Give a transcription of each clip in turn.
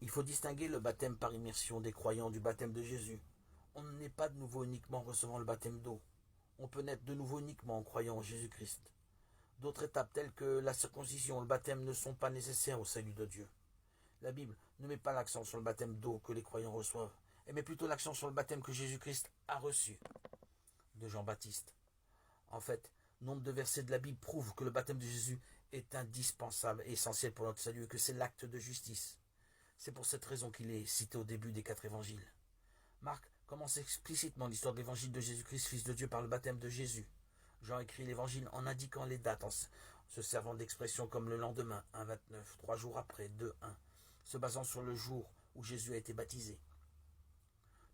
Il faut distinguer le baptême par immersion des croyants du baptême de Jésus. On n'est pas de nouveau uniquement en recevant le baptême d'eau. On peut naître de nouveau uniquement en croyant en Jésus-Christ. D'autres étapes telles que la circoncision et le baptême ne sont pas nécessaires au salut de Dieu. La Bible ne met pas l'accent sur le baptême d'eau que les croyants reçoivent. Elle met plutôt l'accent sur le baptême que Jésus-Christ a reçu de Jean-Baptiste. En fait, nombre de versets de la Bible prouvent que le baptême de Jésus est indispensable et essentiel pour notre salut et que c'est l'acte de justice. C'est pour cette raison qu'il est cité au début des 4 évangiles. Marc commence explicitement l'histoire de l'évangile de Jésus-Christ, fils de Dieu, par le baptême de Jésus. Jean écrit l'évangile en indiquant les dates, en se servant d'expressions comme le lendemain, 1,29, 3 jours après, 2,1, se basant sur le jour où Jésus a été baptisé.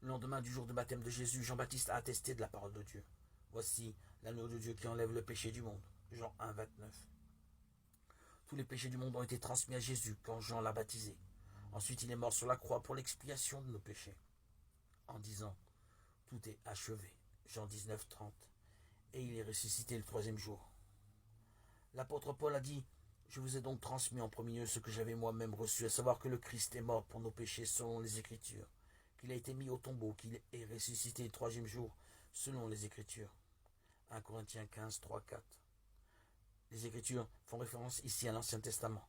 Le lendemain du jour de baptême de Jésus, Jean-Baptiste a attesté de la parole de Dieu. Voici l'agneau de Dieu qui enlève le péché du monde. Jean 1,29. Tous les péchés du monde ont été transmis à Jésus quand Jean l'a baptisé. Ensuite, il est mort sur la croix pour l'expiation de nos péchés, en disant « Tout est achevé ». Jean 19, 30. Et il est ressuscité le 3e jour. L'apôtre Paul a dit « Je vous ai donc transmis en premier lieu ce que j'avais moi-même reçu, à savoir que le Christ est mort pour nos péchés selon les Écritures, qu'il a été mis au tombeau, qu'il est ressuscité le 3e jour selon les Écritures. » 1 Corinthiens 15, 3, 4. Les Écritures font référence ici à l'Ancien Testament.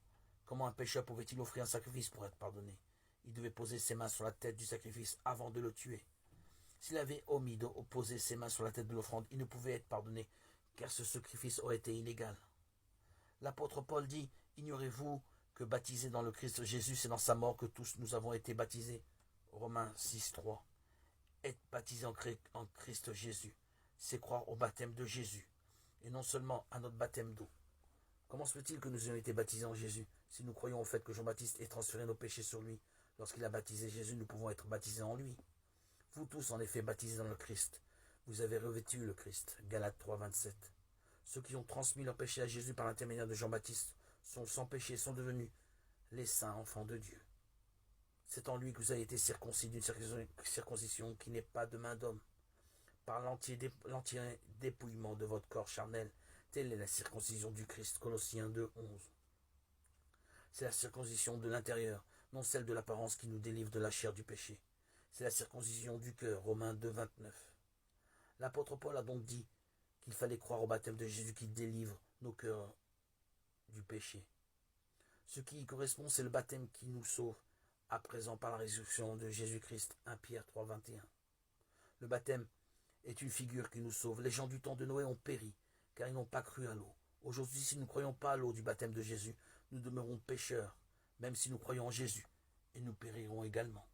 Comment un pécheur pouvait-il offrir un sacrifice pour être pardonné? Il devait poser ses mains sur la tête du sacrifice avant de le tuer. S'il avait omis de poser ses mains sur la tête de l'offrande, il ne pouvait être pardonné, car ce sacrifice aurait été illégal. L'apôtre Paul dit « Ignorez-vous que baptisés dans le Christ Jésus, c'est dans sa mort que tous nous avons été baptisés » Romains 6, 3. Être baptisé en Christ Jésus, c'est croire au baptême de Jésus, et non seulement à notre baptême d'eau. Comment se fait-il que nous ayons été baptisés en Jésus? Si nous croyons au fait que Jean-Baptiste ait transféré nos péchés sur lui, lorsqu'il a baptisé Jésus, nous pouvons être baptisés en lui. Vous tous, en effet, baptisés dans le Christ, vous avez revêtu le Christ. Galates 3, 27. Ceux qui ont transmis leurs péchés à Jésus par l'intermédiaire de Jean-Baptiste sont sans péché, sont devenus les saints enfants de Dieu. C'est en lui que vous avez été circoncis d'une circoncision qui n'est pas de main d'homme, par l'entier dépouillement de votre corps charnel. Telle est la circoncision du Christ. Colossiens 2, 11. C'est la circoncision de l'intérieur, non celle de l'apparence qui nous délivre de la chair du péché. C'est la circoncision du cœur. Romains 2, 29. L'apôtre Paul a donc dit qu'il fallait croire au baptême de Jésus qui délivre nos cœurs du péché. Ce qui y correspond, c'est le baptême qui nous sauve, à présent par la résurrection de Jésus-Christ. 1 Pierre 3, 21. Le baptême est une figure qui nous sauve. Les gens du temps de Noé ont péri, car ils n'ont pas cru à l'eau. Aujourd'hui, si nous ne croyons pas à l'eau du baptême de Jésus, nous demeurons pécheurs, même si nous croyons en Jésus, et nous périrons également.